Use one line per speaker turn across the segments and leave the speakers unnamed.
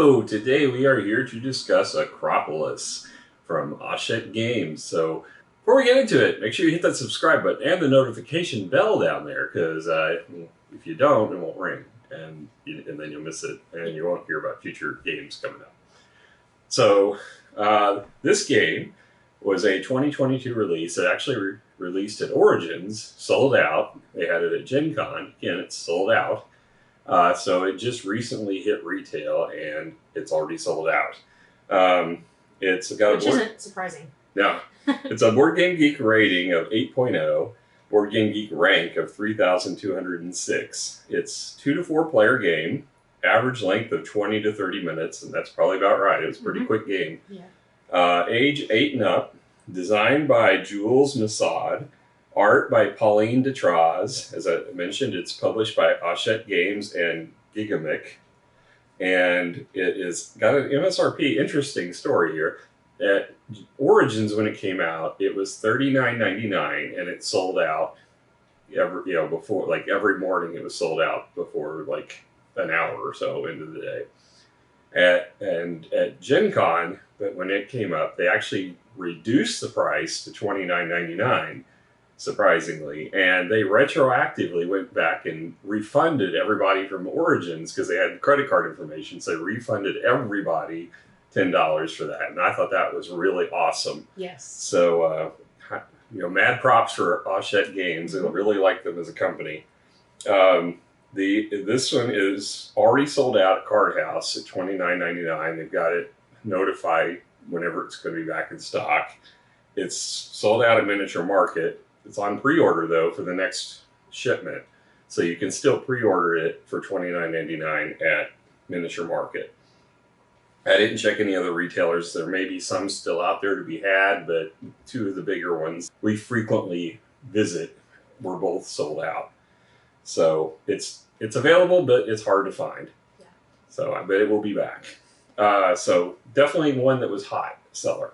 Hello! Today we are here to discuss Akropolis from Hachette Games. So, before we get into it, make sure you hit that subscribe button and the notification bell down there, because if you don't, it won't ring, and then you'll miss it, and you won't hear about future games coming up. So, this game was a 2022 release. It actually released at Origins, sold out. They had it at Gen Con. Again, it's sold out. So it just recently hit retail, and it's already sold out. It's got
Which isn't surprising.
No. It's a Board Game Geek rating of 8.0, Board Game Geek rank of 3,206. It's 2 to 4 player game, average length of 20 to 30 minutes, and that's probably about right. It was a pretty quick game.
Yeah.
Age 8 and up, designed by Jules Massaud. Art by Pauline Detraz. As I mentioned, it's published by Hachette Games and Gigamic. And it is got an MSRP. Interesting story here. At Origins, when it came out, it was $39.99, and it sold out every morning. It was sold out before like an hour or so into the day. At Gen Con, but when it came up, they actually reduced the price to $29.99. Surprisingly, and they retroactively went back and refunded everybody from Origins because they had credit card information, so they refunded everybody $10 for that, and I thought that was really awesome.
Yes.
So, mad props for Hachette Games. I really like them as a company. This one is already sold out at Card House at $29.99. They've got it notified whenever it's going to be back in stock. It's sold out at Miniature Market. It's on pre-order, though, for the next shipment. So you can still pre-order it for $29.99 at Miniature Market. I didn't check any other retailers. There may be some still out there to be had, but two of the bigger ones we frequently visit were both sold out. So it's available, but it's hard to find.
Yeah.
So I bet it will be back. So definitely one that was hot seller.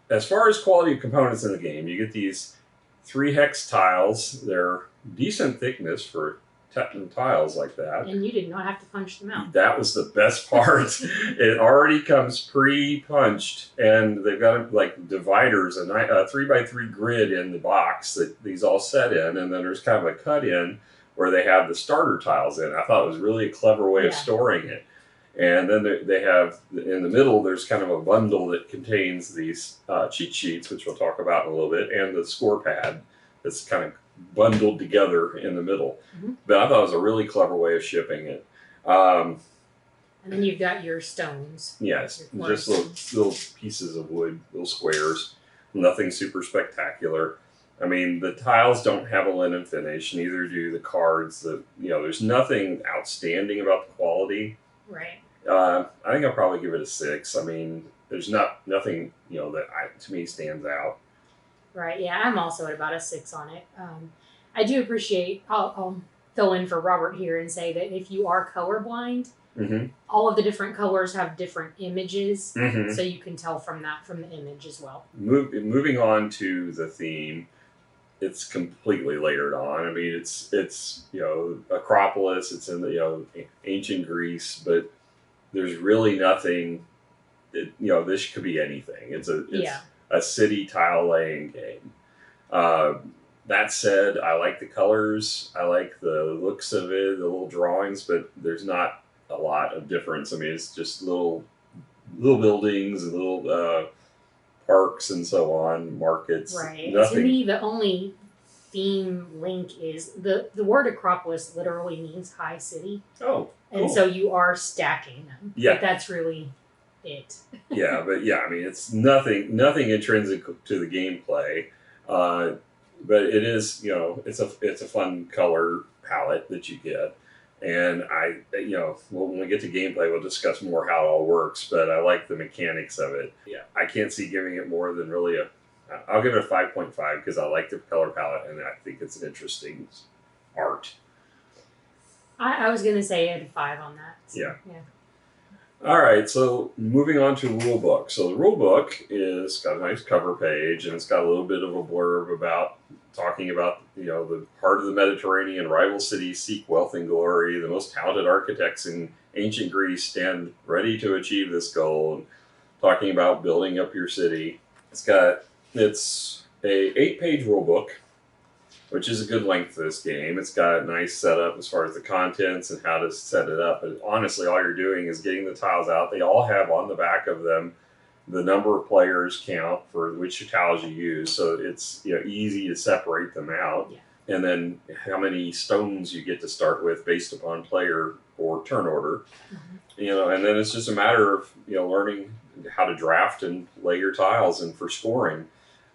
As far as quality of components in the game, you get these 3 hex tiles. They're decent thickness for Teton tiles like that.
And you did not have to punch them out.
That was the best part. It already comes pre-punched, and they've got like dividers, a 3x3 grid in the box that these all set in, and then there's kind of a cut in where they have the starter tiles in. I thought it was really a clever way of storing it. And then they have, in the middle, there's kind of a bundle that contains these cheat sheets, which we'll talk about in a little bit, and the score pad that's kind of bundled together in the middle. Mm-hmm. But I thought it was a really clever way of shipping it.
And then you've got your stones.
Yes, just little pieces of wood, little squares. Nothing super spectacular. I mean, the tiles don't have a linen finish, neither do the cards. There's nothing outstanding about the quality.
Right.
I think I'll probably give it a 6. I mean, there's nothing that to me stands out.
Right. Yeah, I'm also at about a 6 on it. I do appreciate. I'll fill in for Robert here and say that if you are colorblind, all of the different colors have different images, so you can tell from the image as well.
Moving on to the theme. It's completely layered on. I mean, it's Akropolis. It's in the ancient Greece, but there's really nothing. This could be anything. It's a city tile laying game. That said, I like the colors. I like the looks of it, the little drawings, but there's not a lot of difference. I mean, it's just little buildings and little parks and so on, markets.
Right. To me, the only theme link is the word Acropolis literally means high city.
Oh, cool.
And so you are stacking them.
Yeah.
But that's really it.
Yeah, I mean, it's nothing intrinsic to the gameplay, but it is, it's a fun color palette that you get. And when we get to gameplay, we'll discuss more how it all works, but I like the mechanics of it. Yeah, I can't see giving it more than really I'll give it a 5.5 because I like the color palette and I think it's an interesting art.
I was going to say I had a 5 on that. So, yeah.
All right, so moving on to Rulebook. So the Rulebook is got a nice cover page, and it's got a little bit of a blurb about talking about the heart of the Mediterranean, rival cities seek wealth and glory, the most talented architects in ancient Greece stand ready to achieve this goal, and talking about building up your city. It's a 8-page rule book, which is a good length for this game. It's got a nice setup as far as the contents and how to set it up. But honestly, all you're doing is getting the tiles out. They all have on the back of them the number of players count for which tiles you use, so it's easy to separate them out.
Yeah.
And then how many stones you get to start with based upon player or turn order. And then it's just a matter of learning how to draft and lay your tiles, and for scoring.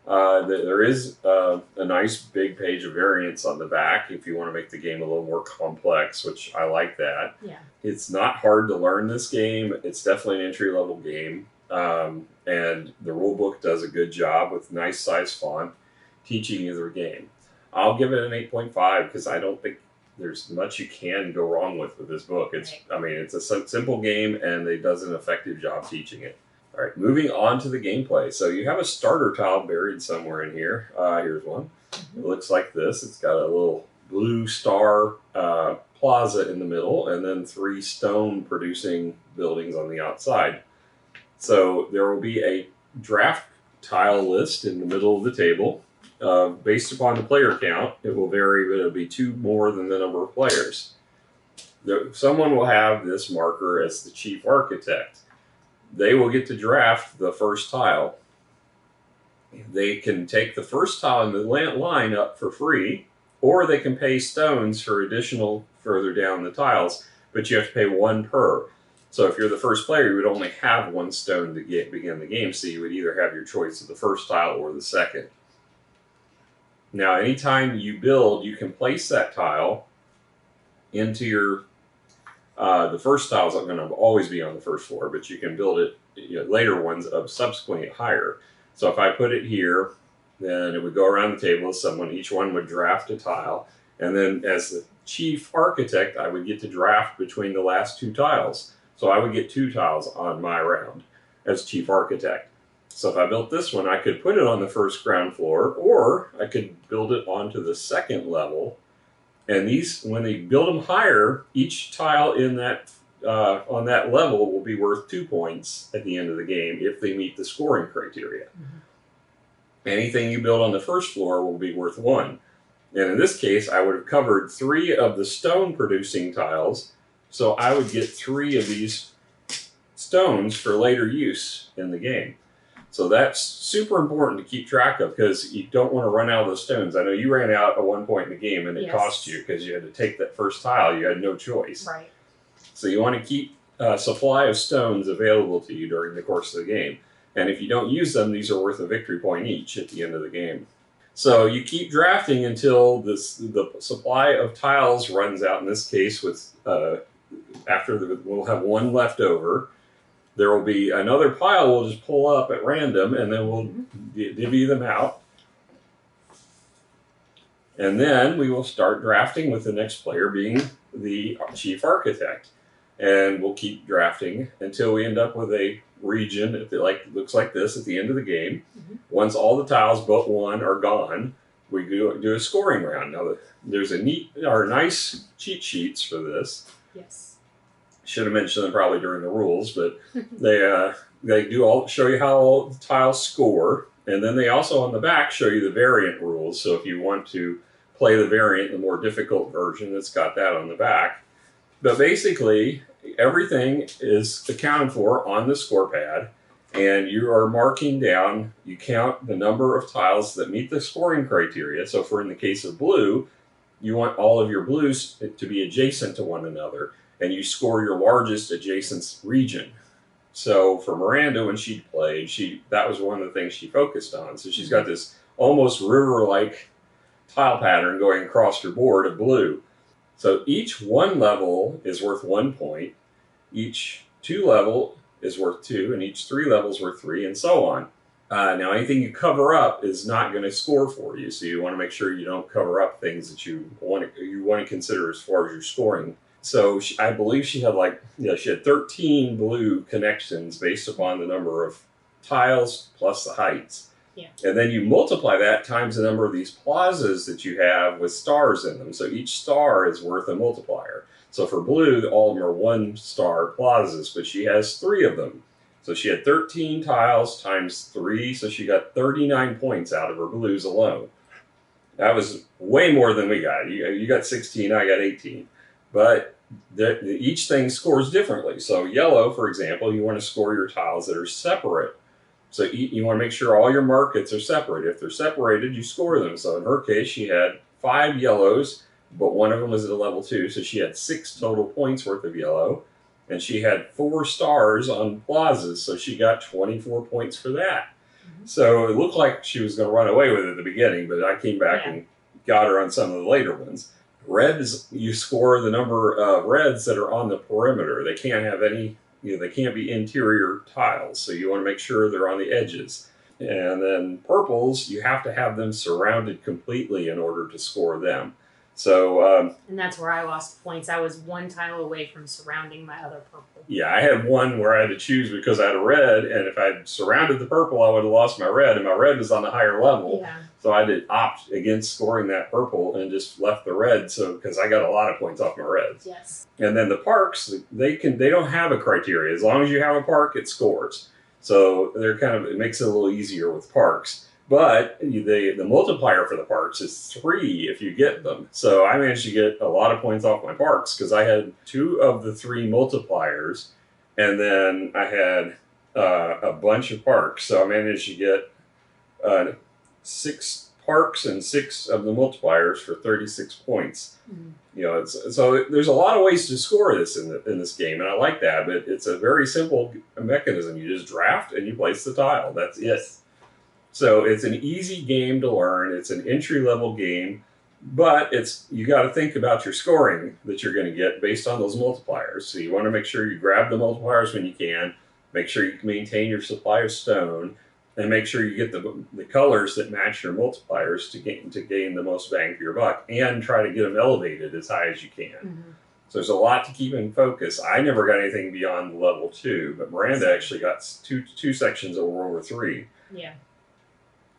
There is a nice big page of variants on the back if you want to make the game a little more complex, which I like that.
Yeah.
It's not hard to learn this game. It's definitely an entry-level game. And the rulebook does a good job with nice size font teaching you the game. I'll give it an 8.5 because I don't think there's much you can go wrong with this book. It's a simple game, and it does an effective job teaching it. All right, moving on to the gameplay. So you have a starter tile buried somewhere in here. Here's one. It looks like this. It's got a little blue star plaza in the middle, and then 3 stone-producing buildings on the outside. So there will be a draft tile list in the middle of the table. Based upon the player count, it will vary, but it'll be 2 more than the number of players. Someone will have this marker as the chief architect. They will get to draft the first tile. They can take the first tile in the line up for free, or they can pay stones for additional further down the tiles, but you have to pay 1 per. So if you're the first player, you would only have 1 stone to begin the game, so you would either have your choice of the first tile or the second. Now, anytime you build, you can place that tile into your... the first tile is going to always be on the first floor, but you can build it, later ones up subsequently higher. So if I put it here, then it would go around the table. Each one would draft a tile. And then as the chief architect, I would get to draft between the last 2 tiles. So I would get 2 tiles on my round as chief architect. So if I built this one, I could put it on the first ground floor, or I could build it onto the second level. And when they build them higher, each tile in that on that level will be worth 2 points at the end of the game if they meet the scoring criteria. Anything you build on the first floor will be worth 1. And in this case, I would have covered 3 of the stone-producing tiles, so I would get 3 of these stones for later use in the game. So that's super important to keep track of, because you don't want to run out of those stones. I know you ran out at one point in the game, and it cost you because you had to take that first tile. You had no choice.
Right.
So you want to keep a supply of stones available to you during the course of the game. And if you don't use them, these are worth a victory point each at the end of the game. So you keep drafting until the supply of tiles runs out. In this case, we'll have 1 left over. There will be another pile we'll just pull up at random, and then we'll divvy them out. And then we will start drafting with the next player being the chief architect. And we'll keep drafting until we end up with a region that looks like this at the end of the game. Once all the tiles but 1 are gone, we do a scoring round. Now, there's nice cheat sheets for this.
Yes.
Should have mentioned them probably during the rules, but they do show you how all the tiles score, and then they also on the back show you the variant rules. So if you want to play the variant, the more difficult version, it's got that on the back. But basically, everything is accounted for on the score pad, and you are marking down. You count the number of tiles that meet the scoring criteria. So in the case of blue, you want all of your blues to be adjacent to one another, and you score your largest adjacent region. So for Miranda, when she played, that was one of the things she focused on. So she's got this almost river-like tile pattern going across her board of blue. So each 1 level is worth 1 point, each 2 level is worth 2, and each 3 levels worth 3, and so on. Now, anything you cover up is not going to score for you, so you want to make sure you don't cover up things that you want to consider as far as your scoring. So I believe she had she had 13 blue connections based upon the number of tiles plus the heights.
Yeah.
And then you multiply that times the number of these plazas that you have with stars in them. So each star is worth a multiplier. So for blue, all of them are 1-star plazas, but she has 3 of them. So she had 13 tiles times 3, so she got 39 points out of her blues alone. That was way more than we got. You got 16, I got 18. But each thing scores differently. So yellow, for example, you want to score your tiles that are separate. So you want to make sure all your markets are separate. If they're separated, you score them. So in her case, she had 5 yellows, but one of them was at a level 2, so she had 6 total points worth of yellow. And she had 4 stars on plazas, so she got 24 points for that. So it looked like she was going to run away with it at the beginning, but I came back and got her on some of the later ones. Reds, you score the number of reds that are on the perimeter. They can't have any, they can't be interior tiles, so you want to make sure they're on the edges. And then purples, you have to have them surrounded completely in order to score them. So,
and that's where I lost points. I was 1 tile away from surrounding my other purple.
Yeah, I had one where I had to choose because I had a red, and if I had surrounded the purple, I would have lost my red, and my red was on the higher level.
Yeah.
So I did opt against scoring that purple and just left the red, because I got a lot of points off my reds.
Yes.
And then the parks, they don't have a criteria. As long as you have a park, it scores. So it makes it a little easier with parks. But the multiplier for the parks is 3 if you get them. So I managed to get a lot of points off my parks because I had 2 of the 3 multipliers, and then I had a bunch of parks. So I managed to get 6 parks and 6 of the multipliers for 36 points. Mm-hmm. So there's a lot of ways to score this in this game, and I like that. But it's a very simple mechanism. You just draft and you place the tile. That's it. So it's an easy game to learn. It's an entry-level game, but you got to think about your scoring that you're going to get based on those multipliers. So you want to make sure you grab the multipliers when you can, make sure you can maintain your supply of stone, and make sure you get the colors that match your multipliers to gain the most bang for your buck, and try to get them elevated as high as you can. Mm-hmm. So there's a lot to keep in focus. I never got anything beyond level 2, but Miranda actually got two sections that were over 3.
Yeah.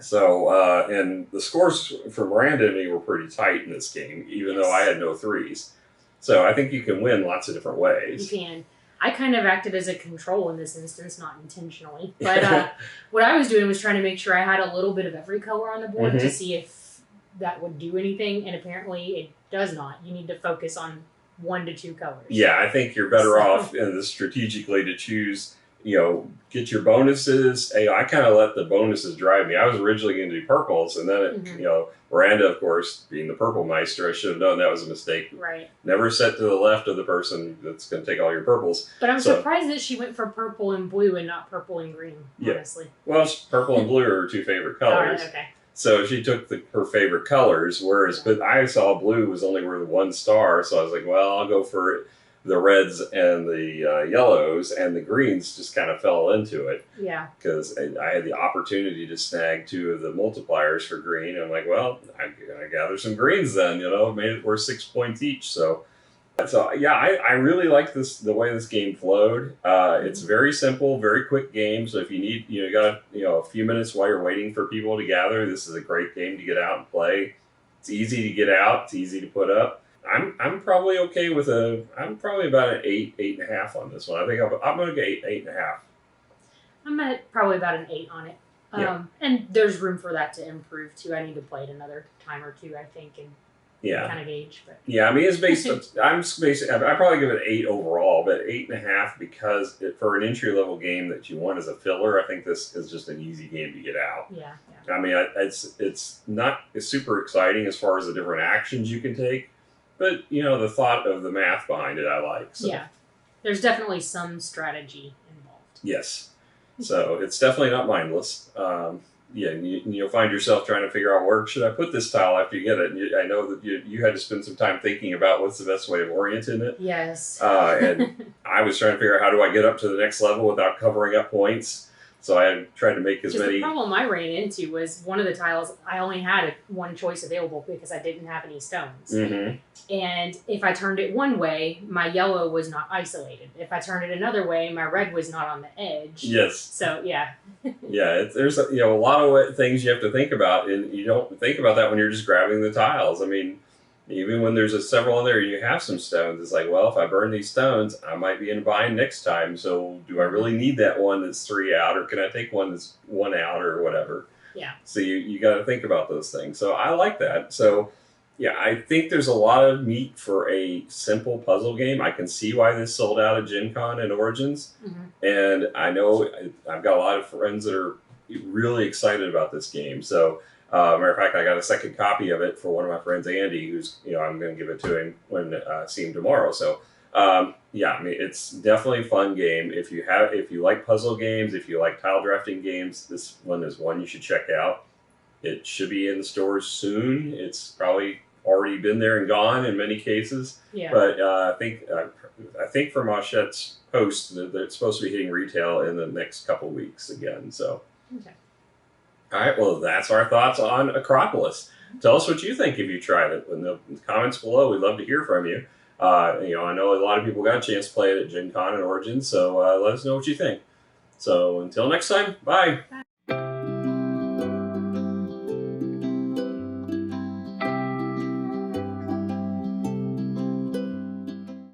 So, and the scores for Miranda and me were pretty tight in this game, even though I had no 3s. So I think you can win lots of different ways.
You can. I kind of acted as a control in this instance, not intentionally. But what I was doing was trying to make sure I had a little bit of every color on the board to see if that would do anything. And apparently it does not. You need to focus on 1 to 2 colors.
Yeah, I think you're better off strategically to choose, get your bonuses. I kind of let the bonuses drive me. I was originally going to do purples, and then, Miranda, of course, being the purple meister, I should have known that was a mistake.
Right.
Never set to the left of the person that's going to take all your purples.
But I'm surprised that she went for purple and blue and not purple and green, honestly.
Well, purple and blue are her 2 favorite colors.
All right, okay.
So she took her favorite colors, but I saw blue was only worth 1 star, so I was like, well, I'll go for the reds and the yellows, and the greens just kind of fell into it. Yeah. Because I had the opportunity to snag 2 of the multipliers for green. I'm like, well, I'm going to gather some greens then, made it worth 6 points each. So yeah, I really like the way this game flowed. It's very simple, very quick game. So if you need, you got a few minutes while you're waiting for people to gather, this is a great game to get out and play. It's easy to get out. It's easy to put up. I'm probably okay with I'm probably about an 8.5 on this one. I think I'm going to get 8.5.
I'm at probably about an 8 on it. And there's room for that to improve too. I need to play it another time or 2, I think, and kind of gauge. But
yeah, I mean, it's based. I probably give it 8 overall, but 8.5 because for an entry level game that you want as a filler, I think this is just an easy game to get out.
Yeah.
I mean, it's not super exciting as far as the different actions you can take. But, the thought of the math behind it, I like. So.
Yeah. There's definitely some strategy involved.
Yes. So it's definitely not mindless. You'll find yourself trying to figure out where should I put this tile after you get it. And I know that you had to spend some time thinking about what's the best way of orienting it.
Yes.
And I was trying to figure out how do I get up to the next level without covering up points. So I tried to make as many.
The problem I ran into was one of the tiles, I only had 1 choice available because I didn't have any stones. Mm-hmm. And if I turned it one way, my yellow was not isolated. If I turned it another way, my red was not on the edge.
Yes.
So, yeah.
There's a lot of things you have to think about, and you don't think about that when you're just grabbing the tiles. I mean, Even when there's several in there, you have some stones. It's like, well, if I burn these stones, I might be in a bind next time. So, do I really need that one that's 3 out, or can I take one that's 1 out, or whatever?
Yeah.
So you got to think about those things. So I like that. So yeah, I think there's a lot of meat for a simple puzzle game. I can see why this sold out at Gen Con and Origins, and I know I've got a lot of friends that are really excited about this game. So. Matter of fact, I got a second copy of it for one of my friends, Andy, who's, I'm going to give it to him when I see him tomorrow. So, yeah, I mean, it's definitely a fun game. If you like puzzle games, if you like tile drafting games, this one is one you should check out. It should be in the stores soon. It's probably already been there and gone in many cases.
Yeah.
But I think from Hachette's post that it's supposed to be hitting retail in the next couple weeks again. So.
Okay.
All right, well, that's our thoughts on Akropolis. Tell us what you think if you tried it. In the comments below, we'd love to hear from you. I know a lot of people got a chance to play it at Gen Con and Origins, so let us know what you think. So until next time, bye.
Bye.